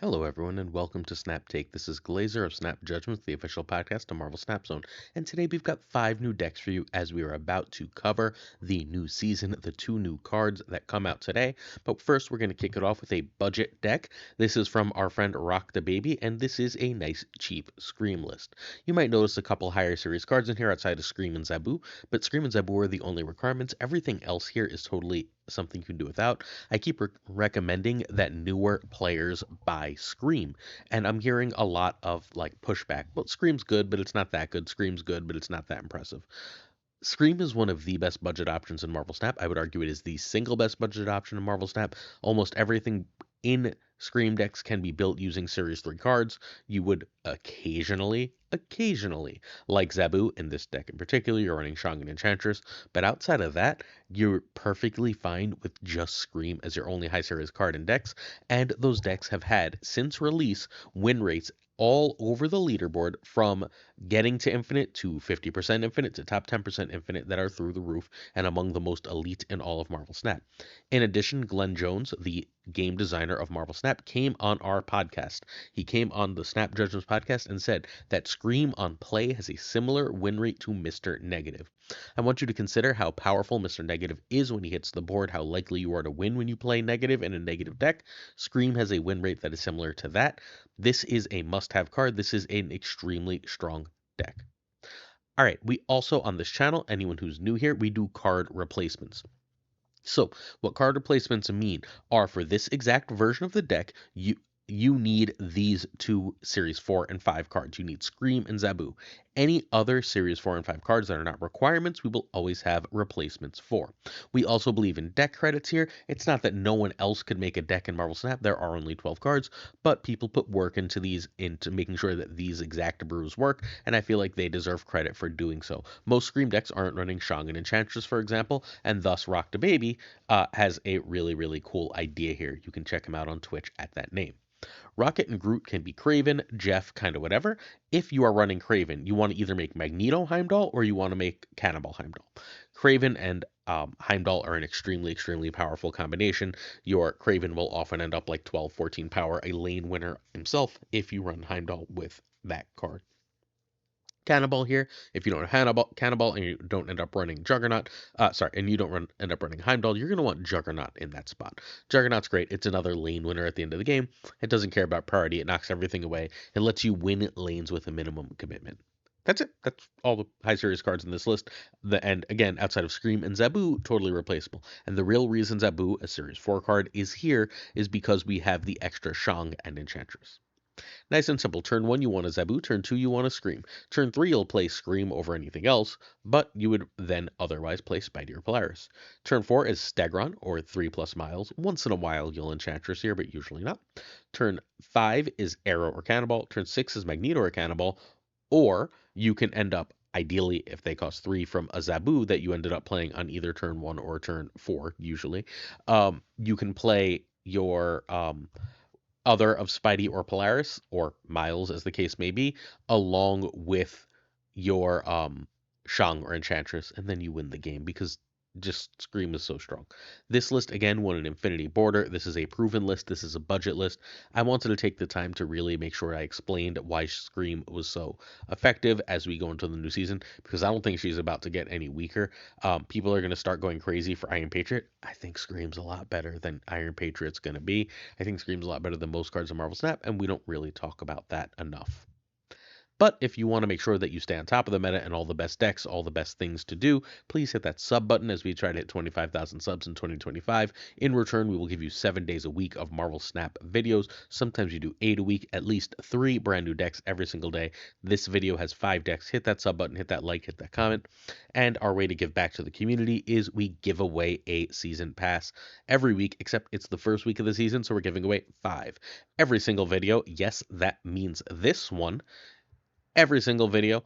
Hello, everyone, and welcome to Snap Take. This is Glazer of Snap Judgments, the official podcast of Marvel Snap Zone. And today we've got 5 new decks for you as we are about to cover the new season, the 2 new cards that come out today. But first, we're going to kick it off with a budget deck. This is from our friend Rock the Baby, and this is a nice, cheap Scream list. You might notice a couple higher series cards in here outside of Scream and Zabu, but Scream and Zabu are the only requirements. Everything else here is totally something you can do without. I keep recommending that newer players buy Scream, and I'm hearing a lot of like pushback. Well, Scream's good, but it's not that good. Scream's good, but it's not that impressive. Scream is one of the best budget options in Marvel Snap. I would argue it is the single best budget option in Marvel Snap. Almost everything in Scream decks can be built using Series 3 cards. You would occasionally, like Zabu in this deck in particular, you're running Shang and Enchantress, but outside of that, you're perfectly fine with just Scream as your only high series card in decks, and those decks have had, since release, win rates all over the leaderboard from getting to infinite to 50% infinite to top 10% infinite that are through the roof and among the most elite in all of Marvel Snap. In addition, Glenn Jones, the game designer of Marvel Snap, came on our podcast. He came on the Snap Judgments podcast and said that Scream on play has a similar win rate to Mr. Negative. I want you to consider how powerful Mr. Negative is when he hits the board, how likely you are to win when you play Negative in a negative deck. Scream has a win rate that is similar to that. This is a must-have card. This is an extremely strong deck. All right, we also on this channel, anyone who's new here, we do card replacements. So, what card replacements mean are for this exact version of the deck, you need these 2 Series 4 and 5 cards. You need Scream and Zabu. Any other Series 4 and 5 cards that are not requirements, we will always have replacements for. We also believe in deck credits here. It's not that no one else could make a deck in Marvel Snap. There are only 12 cards, but people put work into these, into making sure that these exact brews work, and I feel like they deserve credit for doing so. Most Scream decks aren't running Shang and Enchantress, for example, and thus Rock the Baby has a really, really cool idea here. You can check him out on Twitch at that name. Rocket and Groot can be Craven, Jeff, kind of whatever. If you are running Craven, you want to either make Magneto Heimdall or you want to make Cannibal Heimdall. Craven and Heimdall are an extremely, extremely powerful combination. Your Craven will often end up like 12, 14 power, a lane winner himself if you run Heimdall with that card. Cannibal here. If you don't have Cannibal and you don't end up running Juggernaut, and you don't end up running Heimdall, you're going to want Juggernaut in that spot. Juggernaut's great. It's another lane winner at the end of the game. It doesn't care about priority. It knocks everything away. It lets you win lanes with a minimum commitment. That's it. That's all the high series cards in this list. And again, outside of Scream and Zabu, totally replaceable. And the real reason Zabu, a Series 4 card, is here is because we have the extra Shang and Enchantress. Nice and simple. Turn 1, you want a Zabu. Turn 2, you want a Scream. Turn 3, you'll play Scream over anything else, but you would then otherwise play Spidey or Polaris. Turn 4 is Stegron, or 3+ miles. Once in a while, you'll Enchantress here, but usually not. Turn 5 is Arrow or Cannibal. Turn 6 is Magneto or Cannibal, or you can end up, ideally, if they cost 3 from a Zabu that you ended up playing on either turn 1 or turn 4, usually, you can play your other of Spidey or Polaris, or Miles as the case may be, along with your Shang or Enchantress, and then you win the game because just Scream is so strong. This list again won an Infinity Border. This is a proven list. This is a budget list. I wanted to take the time to really make sure I explained why Scream was so effective as we go into the new season, because I don't think she's about to get any weaker. People are going to start going crazy for Iron Patriot. I think Scream's a lot better than Iron Patriot's going to be. I think Scream's a lot better than most cards in Marvel Snap, and we don't really talk about that enough. But if you want to make sure that you stay on top of the meta and all the best decks, all the best things to do, please hit that sub button as we try to hit 25,000 subs in 2025. In return, we will give you 7 days a week of Marvel Snap videos. Sometimes you do 8 a week, at least 3 brand new decks every single day. This video has 5 decks. Hit that sub button, hit that like, hit that comment. And our way to give back to the community is we give away a season pass every week, except it's the first week of the season, so we're giving away 5. Every single video, yes, that means this one. Every single video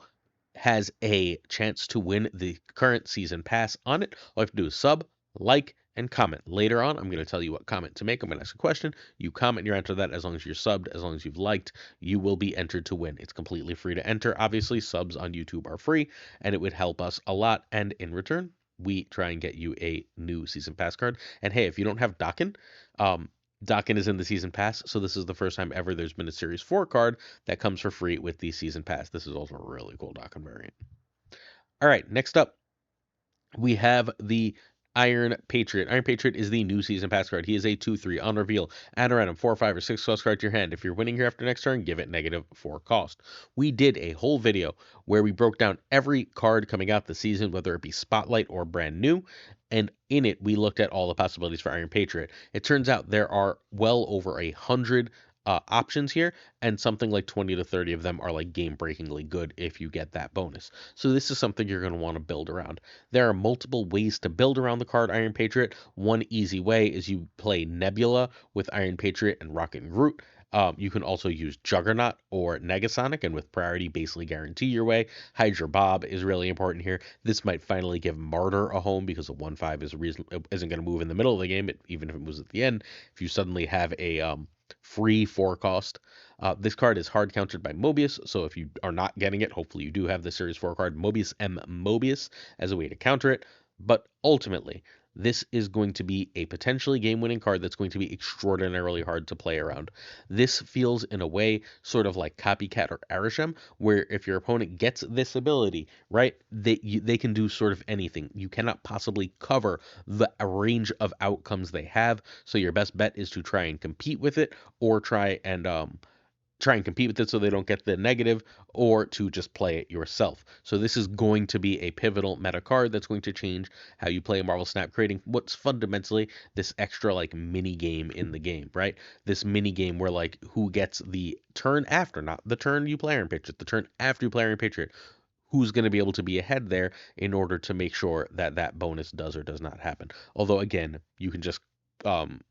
has a chance to win the current season pass on it. All you have to do is sub, like, and comment. Later on, I'm going to tell you what comment to make. I'm going to ask a question. You comment, you enter that. As long as you're subbed, as long as you've liked, you will be entered to win. It's completely free to enter. Obviously, subs on YouTube are free, and it would help us a lot. And in return, we try and get you a new season pass card. And hey, if you don't have Dokken, Dakin is in the season pass, so this is the first time ever there's been a Series 4 card that comes for free with the season pass. This is also a really cool Dakin variant. All right, next up, we have the Iron Patriot. Iron Patriot is the new season pass card. He is a 2/3 on reveal. Add a random 4, 5, or 6 cost card to your hand. If you're winning here after next turn, give it -4 cost. We did a whole video where we broke down every card coming out this season, whether it be Spotlight or brand new. And in it, we looked at all the possibilities for Iron Patriot. It turns out there are well over 100 options here, and something like 20 to 30 of them are like game breakingly good if you get that bonus. So this is something you're going to want to build around. There are multiple ways to build around the card Iron Patriot. One easy way is you play Nebula with Iron Patriot and Rocket and Groot. You can also use Juggernaut or Negasonic, and with priority, basically guarantee your way. Hydra Bob is really important here. This might finally give Martyr a home because a 1/5 isn't going to move in the middle of the game, even if it moves at the end. If you suddenly have a free 4 cost. This card is hard countered by Mobius, so if you are not getting it, hopefully you do have the Series 4 card Mobius M. Mobius as a way to counter it. But ultimately, this is going to be a potentially game-winning card that's going to be extraordinarily hard to play around. This feels, in a way, sort of like Copycat or Arishem, where if your opponent gets this ability, right, they can do sort of anything. You cannot possibly cover the range of outcomes they have, so your best bet is to try and compete with it, or try and compete with it so they don't get the negative, or to just play it yourself. So this is going to be a pivotal meta card that's going to change how you play Marvel Snap, creating what's fundamentally this extra like mini game in the game, right? This mini game where like who gets the turn after, not the turn you play Iron Patriot, the turn after you play Iron Patriot, who's going to be able to be ahead there in order to make sure that that bonus does or does not happen. Although again, you can just um,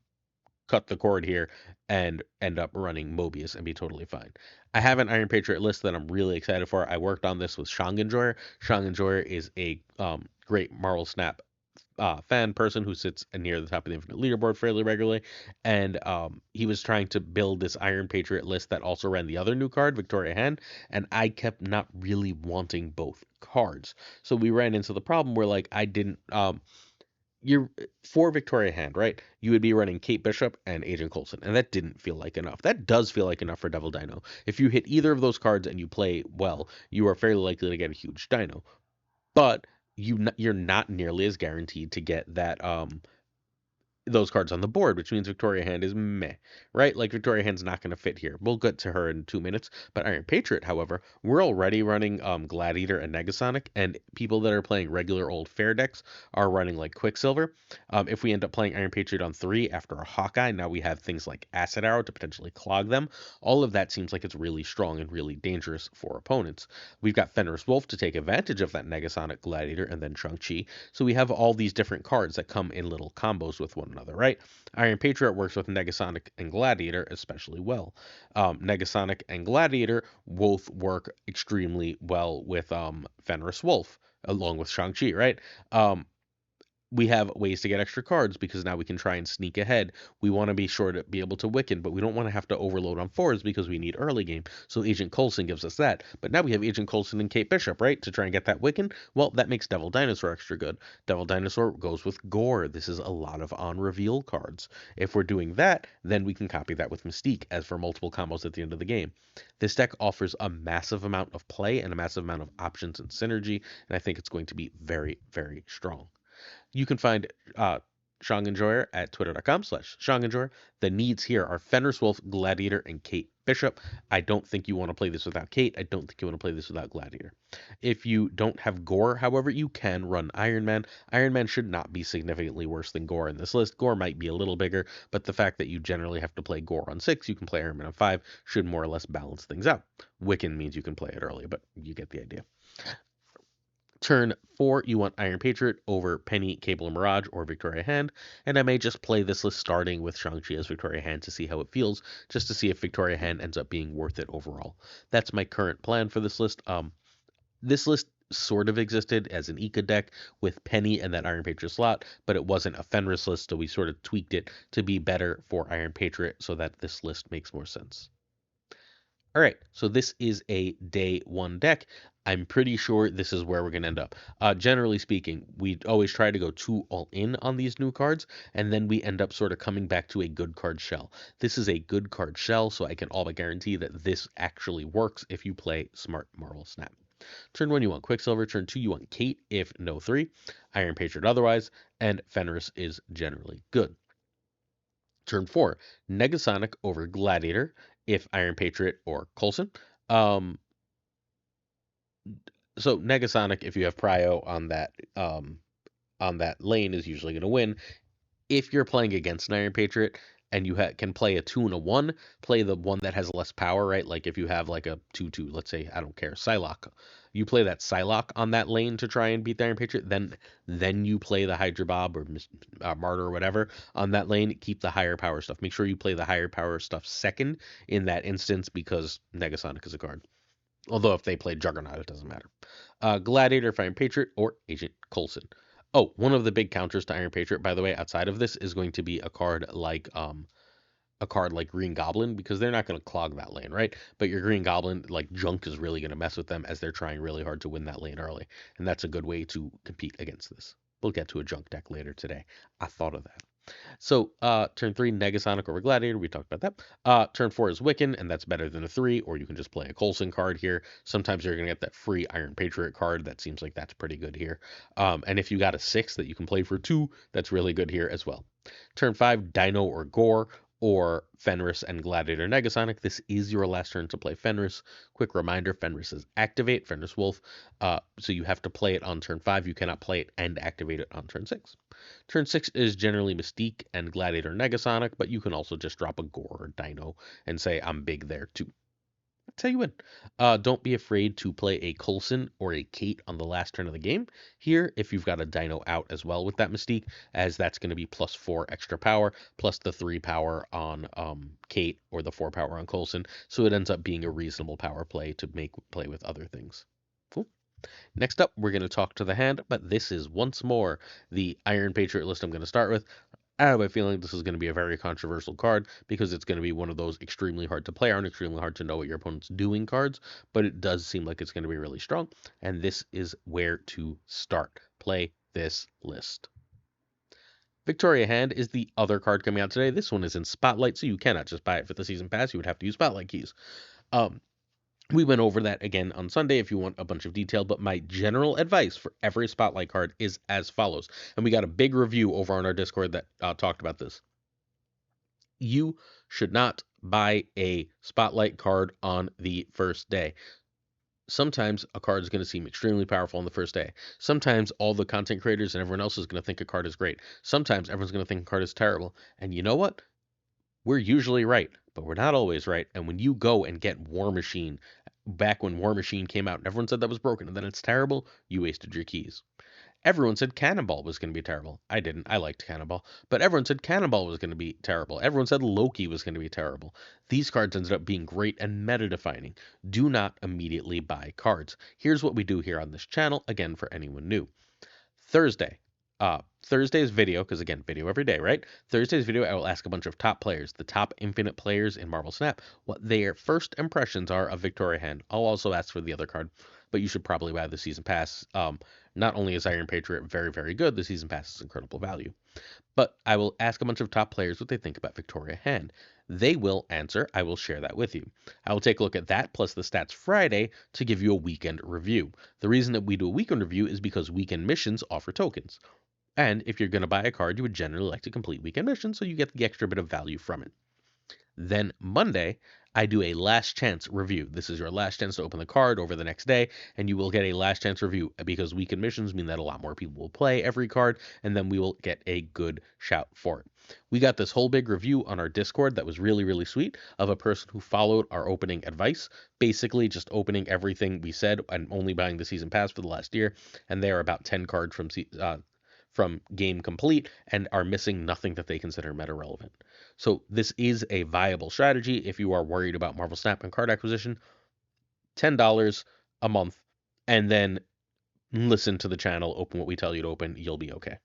cut the cord here and end up running Mobius and be totally fine. I have an Iron Patriot list that I'm really excited for. I worked on this with Shongenjoyer. Shongenjoyer is a great Marvel Snap fan person who sits near the top of the Infinite Leaderboard fairly regularly, and he was trying to build this Iron Patriot list that also ran the other new card, Victoria Hand, and I kept not really wanting both cards. So we ran into the problem where like I didn't you're for Victoria Hand, right? You would be running Kate Bishop and Agent Coulson, and that didn't feel like enough. That does feel like enough for Devil Dino. If you hit either of those cards and you play well, you are fairly likely to get a huge Dino. But you're not nearly as guaranteed to get that those cards on the board, which means Victoria Hand is meh, right? Like Victoria Hand's not going to fit here. We'll get to her in 2 minutes. But Iron Patriot, however, we're already running Gladiator and Negasonic, and people that are playing regular old fair decks are running like Quicksilver. If we end up playing Iron Patriot on 3 after a Hawkeye, now we have things like Acid Arrow to potentially clog them. All of that seems like it's really strong and really dangerous for opponents. We've got Fenris Wolf to take advantage of that Negasonic Gladiator, and then Shang-Chi. So we have all these different cards that come in little combos with one another, right? Iron Patriot works with Negasonic and Gladiator especially well. Negasonic and Gladiator both work extremely well with Fenris Wolf, along with Shang-Chi, right? We have ways to get extra cards because now we can try and sneak ahead. We want to be sure to be able to Wiccan, but we don't want to have to overload on 4s because we need early game. So Agent Coulson gives us that. But now we have Agent Coulson and Kate Bishop, right? To try and get that Wiccan. Well, that makes Devil Dinosaur extra good. Devil Dinosaur goes with Gore. This is a lot of on reveal cards. If we're doing that, then we can copy that with Mystique as for multiple combos at the end of the game. This deck offers a massive amount of play and a massive amount of options and synergy, and I think it's going to be very, very strong. You can find Shongenjoyer at twitter.com/Shongenjoyer. The needs here are Fenris Wolf, Gladiator, and Kate Bishop. I don't think you want to play this without Kate. I don't think you want to play this without Gladiator. If you don't have Gore, however, you can run Iron Man. Iron Man should not be significantly worse than Gore in this list. Gore might be a little bigger, but the fact that you generally have to play Gore on 6, you can play Iron Man on 5, should more or less balance things out. Wiccan means you can play it early, but you get the idea. Turn 4, you want Iron Patriot over Penny, Cable, and Mirage, or Victoria Hand, and I may just play this list starting with Shang-Chi as Victoria Hand to see how it feels, just to see if Victoria Hand ends up being worth it overall. That's my current plan for this list. This list sort of existed as an Ika deck with Penny and that Iron Patriot slot, but it wasn't a Fenris list, so we sort of tweaked it to be better for Iron Patriot so that this list makes more sense. All right, so this is a day one deck. I'm pretty sure this is where we're going to end up. Generally speaking, we always try to go too all in on these new cards, and then we end up sort of coming back to a good card shell. This is a good card shell, so I can all but guarantee that this actually works if you play Smart Marvel Snap. Turn 1, you want Quicksilver. Turn 2, you want Kate if no 3. Iron Patriot otherwise, and Fenris is generally good. Turn 4, Negasonic over Gladiator if Iron Patriot or Coulson. Um, so Negasonic, if you have Prio on that lane, is usually going to win. If you're playing against an Iron Patriot and you can play a 2 and a 1, play the one that has less power, right? Like if you have like a 2/2, let's say, I don't care, Psylocke. You play that Psylocke on that lane to try and beat the Iron Patriot, then you play the Hydra Bob or Martyr or whatever on that lane. Keep the higher power stuff. Make sure you play the higher power stuff second in that instance because Negasonic is a card. Although if they play Juggernaut, it doesn't matter. Gladiator for Iron Patriot or Agent Coulson. Oh, one of the big counters to Iron Patriot, by the way, outside of this, is going to be a card like Green Goblin, because they're not going to clog that lane, right? But your Green Goblin, like Junk, is really going to mess with them as they're trying really hard to win that lane early, and that's a good way to compete against this. We'll get to a Junk deck later today. I thought of that. So, turn 3, Negasonic over Gladiator. We talked about that. Turn 4 is Wiccan, and that's better than a 3, or you can just play a Coulson card here. Sometimes you're going to get that free Iron Patriot card. That seems like that's pretty good here. And if you got a 6 that you can play for 2, that's really good here as well. Turn 5, Dino or Gore, or Fenris and Gladiator Negasonic. This is your last turn to play Fenris. Quick reminder, Fenris is activate, Fenris Wolf. So you have to play it on turn 5. You cannot play it and activate it on turn 6. Turn 6 is generally Mystique and Gladiator Negasonic, but you can also just drop a Gore or Dino and say, I'm big there too. That's how you win. Don't be afraid to play a Coulson or a Kate on the last turn of the game. Here, if you've got a Dino out as well with that Mystique, as that's going to be +4 extra power, plus the 3 power on Kate or the 4 power on Coulson. So it ends up being a reasonable power play to make play with other things. Cool. Next up, we're going to talk to the hand, but this is once more the Iron Patriot list I'm going to start with. I have a feeling this is going to be a very controversial card because it's going to be one of those extremely hard to play on, extremely hard to know what your opponent's doing cards, but it does seem like it's going to be really strong, and this is where to start. Play this list. Victoria Hand is the other card coming out today. This one is in Spotlight, so you cannot just buy it for the season pass. You would have to use Spotlight keys. We went over that again on Sunday if you want a bunch of detail, but my general advice for every Spotlight card is as follows. And we got a big review over on our Discord that talked about this. You should not buy a Spotlight card on the first day. Sometimes a card is going to seem extremely powerful on the first day. Sometimes all the content creators and everyone else is going to think a card is great. Sometimes everyone's going to think a card is terrible. And you know what? We're usually right, but we're not always right. And when you go and get War Machine, back when War Machine came out and everyone said that was broken and then it's terrible, you wasted your keys. Everyone said Cannonball was going to be terrible. I didn't. I liked Cannonball. But everyone said Cannonball was going to be terrible. Everyone said Loki was going to be terrible. These cards ended up being great and meta-defining. Do not immediately buy cards. Here's what we do here on this channel, again, for anyone new. Thursday's video, because again, video every day, right? Thursday's video, I will ask a bunch of top players, the top infinite players in Marvel Snap, what their first impressions are of Victoria Hand. I'll also ask for the other card, but you should probably buy the season pass. Not only is Iron Patriot very, very good, the season pass is incredible value. But I will ask a bunch of top players what they think about Victoria Hand. They will answer. I will share that with you. I will take a look at that plus the Stats Friday to give you a weekend review. The reason that we do a weekend review is because weekend missions offer tokens. And if you're going to buy a card, you would generally like to complete weekend missions, so you get the extra bit of value from it. Then Monday, I do a last chance review. This is your last chance to open the card over the next day, and you will get a last chance review because weekend missions mean that a lot more people will play every card, and then we will get a good shout for it. We got this whole big review on our Discord that was really, really sweet of a person who followed our opening advice, basically just opening everything we said and only buying the season pass for the last year, and they are about 10 cards from game complete and are missing nothing that they consider meta relevant. So this is a viable strategy if you are worried about Marvel Snap and card acquisition. $10 a month, and then listen to the channel, open what we tell you to open, you'll be okay.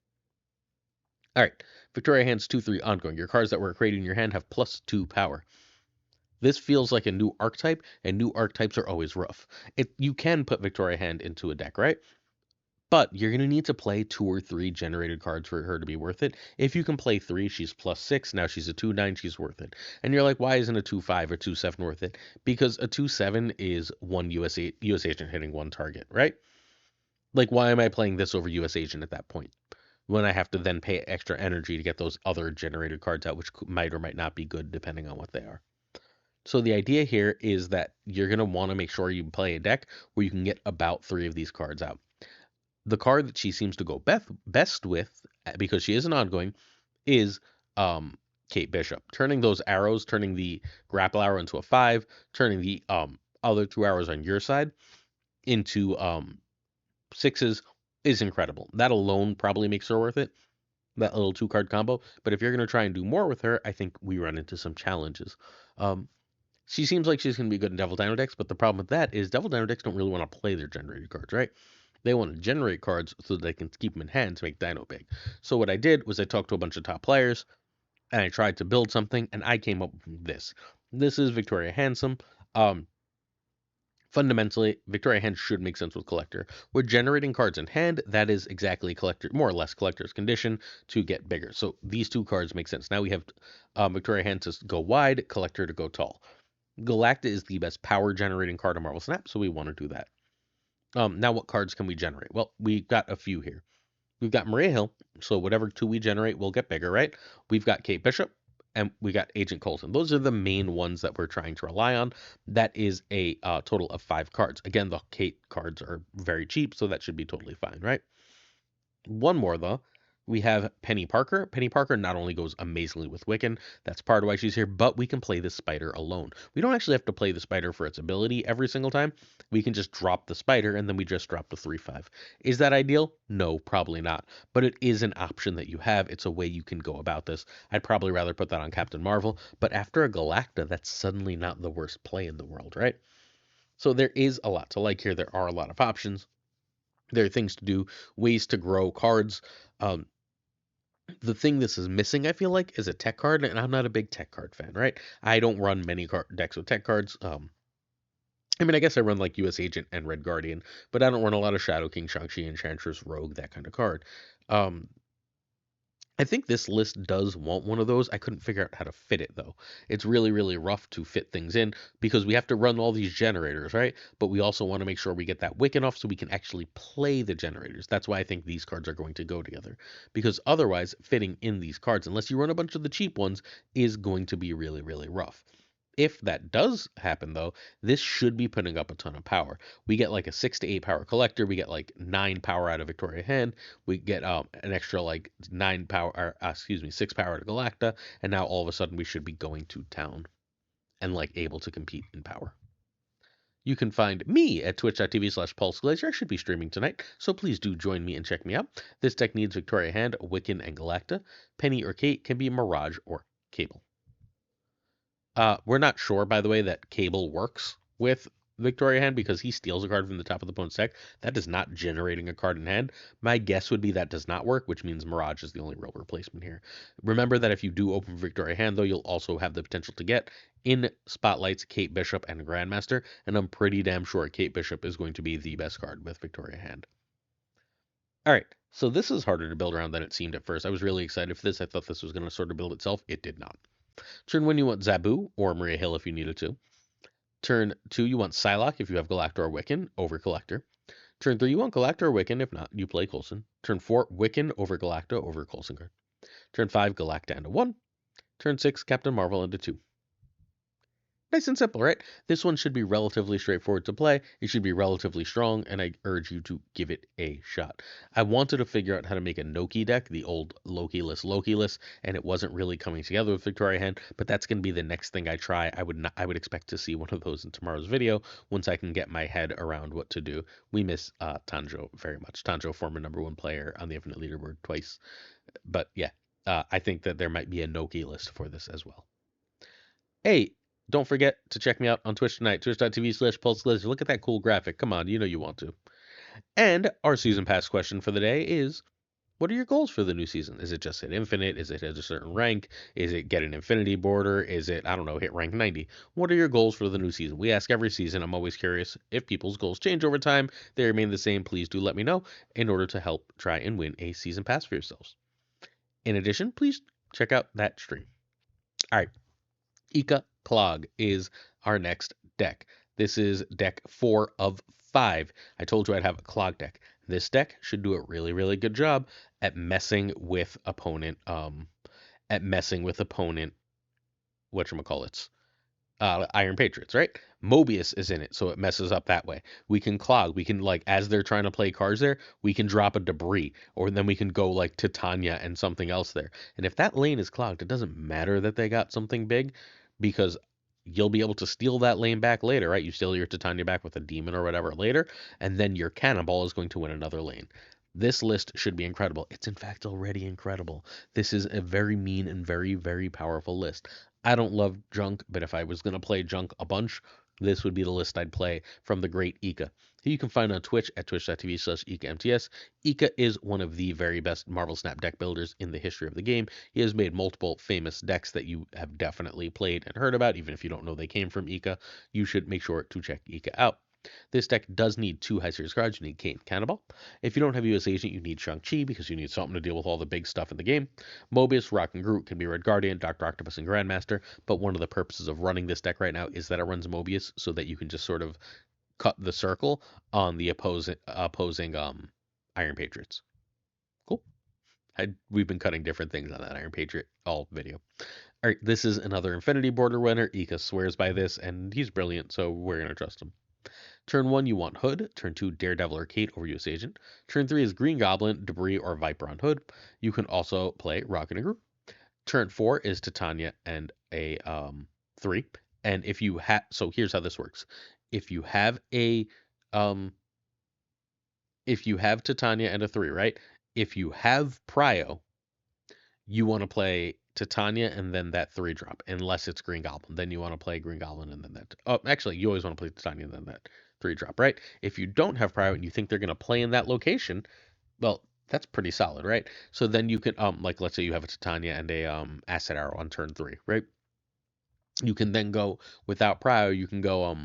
All right, Victoria Hand's 2/3 ongoing. Your cards that were created in your hand have +2 power. This feels like a new archetype, and new archetypes are always rough. You can put Victoria Hand into a deck, right? But you're going to need to play 2 or 3 generated cards for her to be worth it. If you can play 3, she's +6. Now she's a 2/9, she's worth it. And you're like, why isn't a 2/5 or 2/7 worth it? Because a 2/7 is one US agent hitting one target, right? Like, why am I playing this over US agent at that point? When I have to then pay extra energy to get those other generated cards out, which might or might not be good depending on what they are. So the idea here is that you're going to want to make sure you play a deck where you can get about 3 of these cards out. The card that she seems to go best with, because she is an ongoing, is Kate Bishop. Turning those arrows, turning the grapple arrow into a 5, turning the other 2 arrows on your side into 6s is incredible. That alone probably makes her worth it, that little 2-card combo. But if you're going to try and do more with her, I think we run into some challenges. She seems like she's going to be good in Devil Dino decks, but the problem with that is Devil Dino decks don't really want to play their generated cards, right? They want to generate cards so that they can keep them in hand to make Dino big. So what I did was I talked to a bunch of top players, and I tried to build something, and I came up with this. This is Victoria Handsome. Fundamentally, Victoria Hand should make sense with Collector. We're generating cards in hand. That is exactly Collector, more or less Collector's condition to get bigger. So these 2 cards make sense. Now we have Victoria Hand to go wide, Collector to go tall. Galacta is the best power generating card in Marvel Snap, so we want to do that. Now what cards can we generate? Well, we've got a few here. We've got Maria Hill, so whatever 2 we generate will get bigger, right? We've got Kate Bishop, and we got Agent Coulson. Those are the main ones that we're trying to rely on. That is a total of 5 cards. Again, the Kate cards are very cheap, so that should be totally fine, right? One more, though. We have Penny Parker. Penny Parker not only goes amazingly with Wiccan, that's part of why she's here, but we can play the spider alone. We don't actually have to play the spider for its ability every single time. We can just drop the spider, and then we just drop the 3/5. Is that ideal? No, probably not. But it is an option that you have. It's a way you can go about this. I'd probably rather put that on Captain Marvel, but after a Galacta, that's suddenly not the worst play in the world, right? So there is a lot to like here. There are a lot of options. There are things to do, ways to grow cards. The thing this is missing, I feel like, is a tech card, and I'm not a big tech card fan, right? I don't run many decks with tech cards. I mean, I guess I run like US Agent and Red Guardian, but I don't run a lot of Shadow King, Shang-Chi, Enchantress, Rogue, that kind of card. I think this list does want one of those. I couldn't figure out how to fit it, though. It's really, really rough to fit things in because we have to run all these generators, right? But we also want to make sure we get that Wiccan off so we can actually play the generators. That's why I think these cards are going to go together. Because otherwise, fitting in these cards, unless you run a bunch of the cheap ones, is going to be really, really rough. If that does happen, though, this should be putting up a ton of power. We get like a 6 to 8 power Collector. We get like 9 power out of Victoria Hand. We get an extra like 9 power, or, 6 power to Galacta. And now all of a sudden we should be going to town and like able to compete in power. You can find me at twitch.tv/PulseGlazer. I should be streaming tonight, so please do join me and check me out. This deck needs Victoria Hand, Wiccan, and Galacta. Penny or Kate can be Mirage or Cable. We're not sure, by the way, that Cable works with Victoria Hand because he steals a card from the top of the opponent's deck. That is not generating a card in hand. My guess would be that does not work, which means Mirage is the only real replacement here. Remember that if you do open Victoria Hand, though, you'll also have the potential to get in Spotlights Kate Bishop and Grandmaster, and I'm pretty damn sure Kate Bishop is going to be the best card with Victoria Hand. All right, so this is harder to build around than it seemed at first. I was really excited for this. I thought this was going to sort of build itself. It did not. Turn 1, you want Zabu or Maria Hill if you needed to. Turn 2, you want Psylocke if you have Galacta or Wiccan over Collector. Turn 3, you want Galacta or Wiccan. If not, you play Coulson. Turn 4, Wiccan over Galacta over Coulson card. Turn 5, Galacta and a 1. Turn 6, Captain Marvel and a 2. Nice and simple, right? This one should be relatively straightforward to play. It should be relatively strong, and I urge you to give it a shot. I wanted to figure out how to make a Noki deck, the old Loki-less, and it wasn't really coming together with Victoria Hand, but that's going to be the next thing I try. I would expect to see one of those in tomorrow's video once I can get my head around what to do. We miss Tanjo very much. Tanjo, former #1 player on the Infinite Leaderboard twice. But yeah, I think that there might be a Noki list for this as well. Hey, don't forget to check me out on Twitch tonight, twitch.tv/PulseGlazer. Look at that cool graphic. Come on, you know you want to. And our season pass question for the day is, What are your goals for the new season? Is it just hit infinite? Is it hit a certain rank? Is it get an infinity border? Is it, I don't know, hit rank 90? What are your goals for the new season? We ask every season. I'm always curious if people's goals change over time. They remain the same. Please do let me know in order to help try and win a season pass for yourselves. In addition, please check out that stream. All right. Clog is our next deck. This is deck 4 of 5. I told you I'd have a Clog deck. This deck should do a really, really good job at messing with opponent, whatchamacallits, Iron Patriots, right? Mobius is in it, so it messes up that way. We can Clog. We can, like, as they're trying to play cards there, we can drop a debris, or then we can go, like, Titania and something else there. And if that lane is clogged, it doesn't matter that they got something big, because you'll be able to steal that lane back later, right? You steal your Titania back with a demon or whatever later, and then your Cannonball is going to win another lane. This list should be incredible. It's in fact already incredible. This is a very mean and very, very powerful list. I don't love junk, but if I was going to play junk a bunch, this would be the list I'd play from the great Ika, who you can find on Twitch at twitch.tv/IkaMTS. Ika is one of the very best Marvel Snap deck builders in the history of the game. He has made multiple famous decks that you have definitely played and heard about. Even if you don't know they came from Ika, you should make sure to check Ika out. This deck does need 2 high series cards. You need Kane Cannonball. If you don't have US Agent, you need Shang-Chi because you need something to deal with all the big stuff in the game. Mobius, Rock, and Groot can be Red Guardian, Dr. Octopus, and Grandmaster, but one of the purposes of running this deck right now is that it runs Mobius so that you can just sort of cut the circle on the opposing Iron Patriots. Cool. We've been cutting different things on that Iron Patriot all video. All right, this is another Infinity Border winner. Ika swears by this, and he's brilliant, so we're going to trust him. Turn 1, you want Hood. Turn 2, Daredevil or Kate over US Agent. Turn 3 is Green Goblin, Debris, or Viper on Hood. You can also play Rocket and Groot. Turn 4 is Titania and a 3. And if you have, so here's how this works. If you have Titania and a 3, right? If you have Prio, you want to play Titania and then that 3 drop, unless it's Green Goblin. Then you want to play Green Goblin and then that. Oh, actually, you always want to play Titania and then that 3 drop, right? If you don't have Prio and you think they're going to play in that location, well, that's pretty solid, right? So then you can, like, let's say you have a Titania and a Acid Arrow on turn 3, right? You can then go without Prio. You can go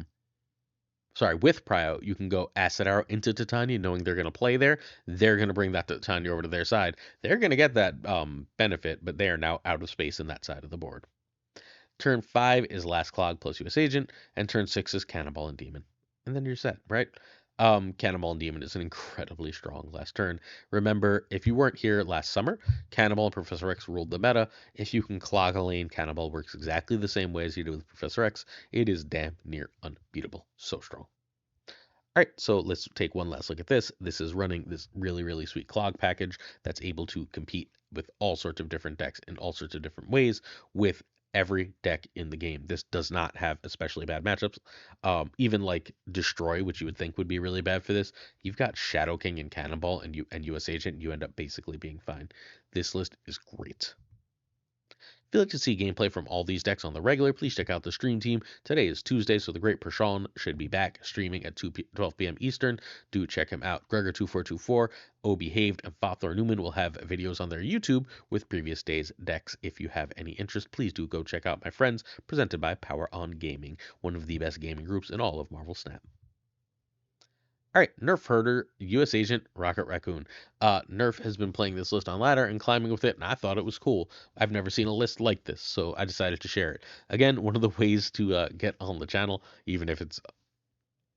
with Prio, you can go Acid Arrow into Titania, knowing they're going to play there. They're going to bring that Titania over to their side. They're going to get that benefit, but they are now out of space in that side of the board. Turn 5 is Last Clog plus US Agent, and turn 6 is Cannonball and Demon. And then you're set, right? Cannonball and Demon is an incredibly strong last turn. Remember, if you weren't here last summer, Cannonball and Professor X ruled the meta. If you can clog a lane, Cannonball works exactly the same way as you do with Professor X. It is damn near unbeatable. So strong. All right, so let's take one last look at this. This is running this really, really sweet Clog package that's able to compete with all sorts of different decks in all sorts of different ways with every deck in the game. This does not have especially bad matchups. Even like Destroy, which you would think would be really bad for this, you've got Shadow King and Cannonball and US Agent, you end up basically being fine. This list is great. If you'd like to see gameplay from all these decks on the regular, please check out the stream team. Today is Tuesday, so the great Prashaun should be back streaming at 12 p.m. Eastern. Do check him out. Gregor2424, Obihaved, and FaThorNewman will have videos on their YouTube with previous days' decks. If you have any interest, please do go check out my friends, presented by Power On Gaming, one of the best gaming groups in all of Marvel Snap. All right, Nerf Herder, US Agent, Rocket Raccoon. Nerf has been playing this list on ladder and climbing with it, and I thought it was cool. I've never seen a list like this, so I decided to share it. Again, one of the ways to get on the channel, even if it's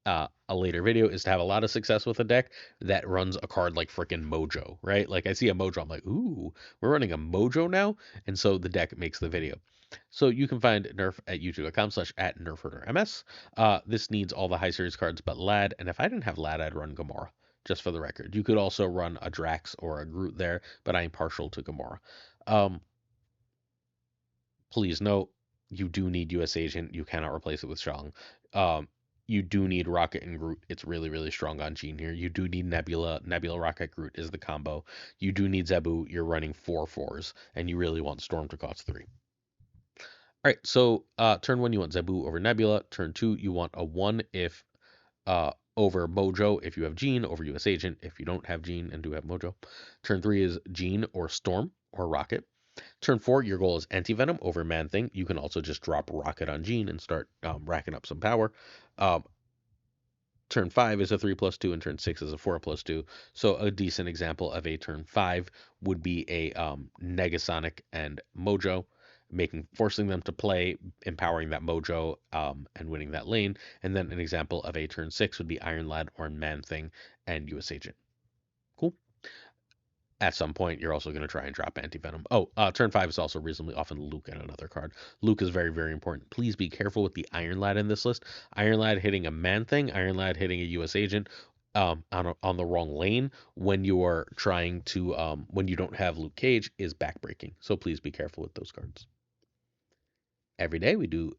a later video, is to have a lot of success with a deck that runs a card like freaking Mojo, right? Like I see a Mojo, I'm like, ooh, we're running a Mojo now, and so the deck makes the video. So you can find Nerf at youtube.com/@NerfHerderMS. This needs all the high series cards but Lad, and if I didn't have Lad, I'd run Gamora, just for the record. You could also run a Drax or a Groot there, but I'm partial to Gamora. Please note, you do need US Agent. You cannot replace it with Shang. You do need Rocket and Groot. It's really, really strong on Gene here. You do need Nebula. Nebula, Rocket, Groot is the combo. You do need Zebu. You're running 4/4s, and you really want Storm to cost 3. All right, so turn 1, you want Zebu over Nebula. Turn 2, you want a 1 if over Mojo if you have Gene, over US Agent if you don't have Gene and do have Mojo. Turn 3 is Gene or Storm or Rocket. Turn 4, your goal is Anti-Venom over Man-Thing. You can also just drop Rocket on Gene and start racking up some power. Um, turn 5 is a 3+2, and turn 6 is a 4+2. So a decent example of a turn 5 would be a Negasonic and Mojo, forcing them to play, empowering that Mojo, and winning that lane. And then an example of a turn 6 would be Iron Lad or Man-Thing and US Agent. Cool. At some point, you're also going to try and drop Anti-Venom. Oh, turn 5 is also reasonably often Luke and another card. Luke is very, very important. Please be careful with the Iron Lad in this list. Iron Lad hitting a Man-Thing, Iron Lad hitting a US Agent on the wrong lane when you are trying to, when you don't have Luke Cage is backbreaking. So please be careful with those cards. Every day we do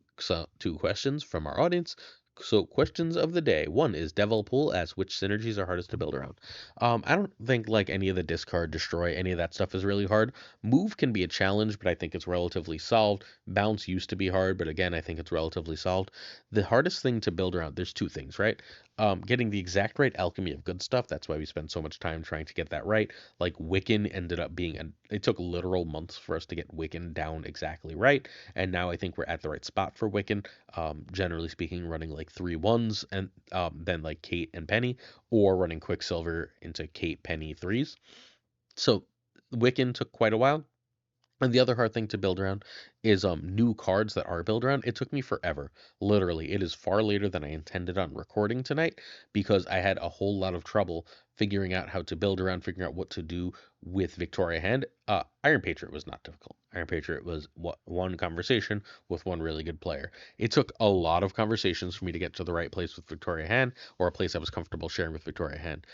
2 questions from our audience. So questions of the day. One is Deadpool asks which synergies are hardest to build around. I don't think like any of the discard, destroy, any of that stuff is really hard. Move can be a challenge, but I think it's relatively solved. Bounce used to be hard, but again, I think it's relatively solved. The hardest thing to build around, there's 2 things, right? Getting the exact right alchemy of good stuff. That's why we spend so much time trying to get that right. Like Wiccan ended up being, it took literal months for us to get Wiccan down exactly right. And now I think we're at the right spot for Wiccan. Generally speaking, running like 3 1s and then like Kate and Penny, or running Quicksilver into Kate, Penny 3s. So Wiccan took quite a while. And the other hard thing to build around is new cards that are built around. It took me forever. Literally, it is far later than I intended on recording tonight because I had a whole lot of trouble figuring out how to build around, figuring out what to do with Victoria Hand. Iron Patriot was not difficult. Iron Patriot was one conversation with one really good player. It took a lot of conversations for me to get to the right place with Victoria Hand, or a place I was comfortable sharing with Victoria Hand.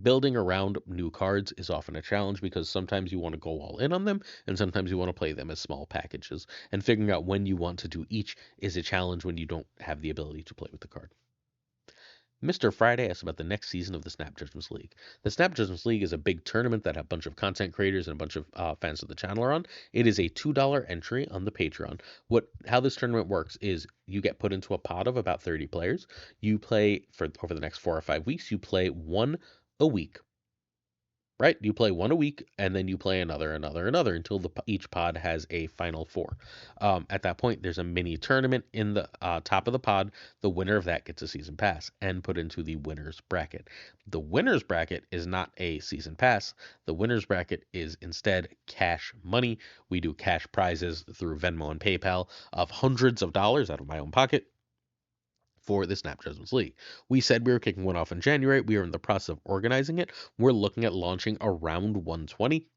Building around new cards is often a challenge because sometimes you want to go all in on them and sometimes you want to play them as small packages. And figuring out when you want to do each is a challenge when you don't have the ability to play with the card. Mr. Friday asked about the next season of the Snap Judgments League. The Snap Judgments League is a big tournament that a bunch of content creators and a bunch of fans of the channel are on. It is a $2 entry on the Patreon. How this tournament works is you get put into a pod of about 30 players. You play for over the next 4 or 5 weeks. You play one a week, right? You play one a week, and then you play another until each pod has a final 4. At that point, there's a mini tournament in the top of the pod. The winner of that gets a season pass and put into the winner's bracket. The winner's bracket is not a season pass. The winner's bracket is instead cash money. We do cash prizes through Venmo and PayPal of hundreds of dollars out of my own pocket for the Snap Judgments League. We said we were kicking one off in January. We are in the process of organizing it. We're looking at launching around 120.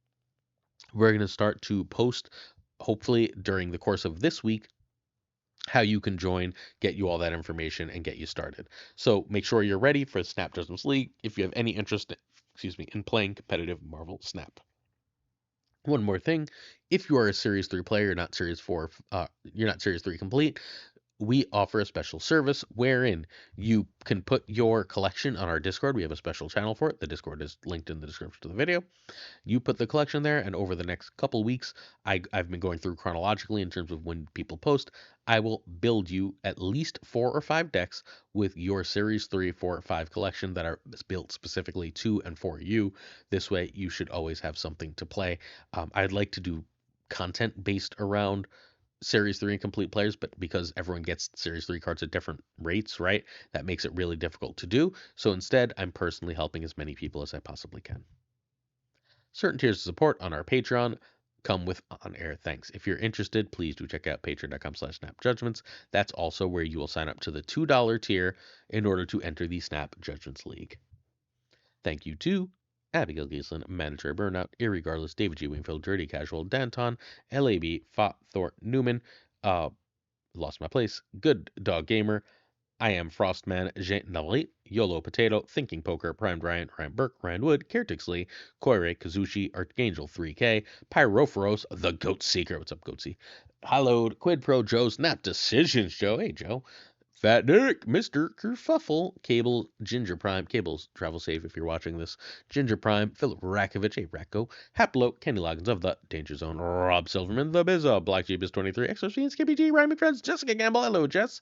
We're going to start to post, hopefully during the course of this week, how you can join, get you all that information, and get you started. So make sure you're ready for the Snap Judgments League if you have any interest, in playing competitive Marvel Snap. One more thing, if you are a Series 3 player, you're not Series 3 complete, we offer a special service wherein you can put your collection on our Discord. We have a special channel for it. The Discord is linked in the description of the video. You put the collection there, and over the next couple weeks, I've been going through chronologically in terms of when people post. I will build you at least 4 or 5 decks with your Series 3, 4, or 5 collection that are built specifically to and for you. This way, you should always have something to play. I'd like to do content based around Series 3 incomplete players, but because everyone gets Series 3 cards at different rates, right, that makes it really difficult to do. So instead, I'm personally helping as many people as I possibly can. Certain tiers of support on our Patreon come with on-air thanks. If you're interested, please do check out patreon.com/snapjudgments. That's also where you will sign up to the $2 tier in order to enter the Snap Judgments League. Thank you to Abigail Giesland, Mandatory Burnout, Irregardless, David G. Wingfield, Dirty Casual, Danton, LAB, FaThorNewman, Lost My Place, Good Dog Gamer, I Am Frostman, Jean Nalit, YOLO Potato, Thinking Poker, Prime Ryan, Ryan Burke, Ryan Wood, Caretixley, Koire, Kazushi, Archangel 3K, Pyrophoros, The Goat Seeker, what's up, Goatsy? Hallowed, Quid Pro Joe, Snap Decisions Joe, hey Joe, Fat Dick, Mr. Kerfuffle, Cable, Ginger Prime, Cable's travel safe if you're watching this, Ginger Prime, Philip Rakovich, a Racco, Haplo, Kenny Loggins of the Danger Zone, Rob Silverman, The Bizza, Black Jeebus 23, XOC, Skippy G, Ryan McFriends, Jessica Gamble, hello Jess,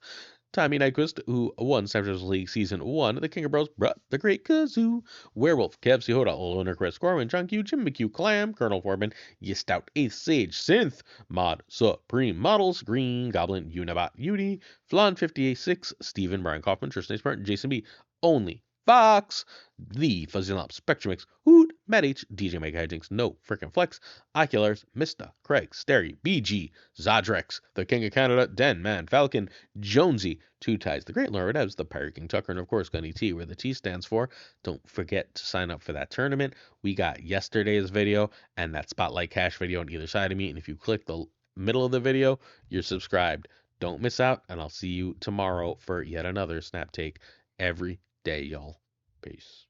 Tommy Nyquist, who won Snapchat League Season 1, the King of Bros, Bruh, the Great Kazoo, Werewolf, Kev, Hoda, Loner, Chris, Gorman, John Q, Jim McHugh, Clam, Colonel Foreman, Yistout, 8th Sage, Synth, Mod, Supreme Models, Green, Goblin, Unibot, Udi, Flan 58-6, Steven, Brian Kaufman, Tristan Smart, Jason B, Only, Fox, The Fuzzy Lump, Spectrum X, Hoot, Matt H, DJ Mega Hijinks, No Frickin' Flex, Oculars, Mista, Craig, Sterry, BG, Zodrex, The King of Canada, Den Man, Falcon, Jonesy, Two Ties, The Great Lord Evs, The Pirate King Tuccrr, and of course Gunny T, where the T stands for. Don't forget to sign up for that tournament. We got yesterday's video and that Spotlight Cash video on either side of me, and if you click the middle of the video, you're subscribed. Don't miss out, and I'll see you tomorrow for yet another Snap Take every day, y'all. Peace.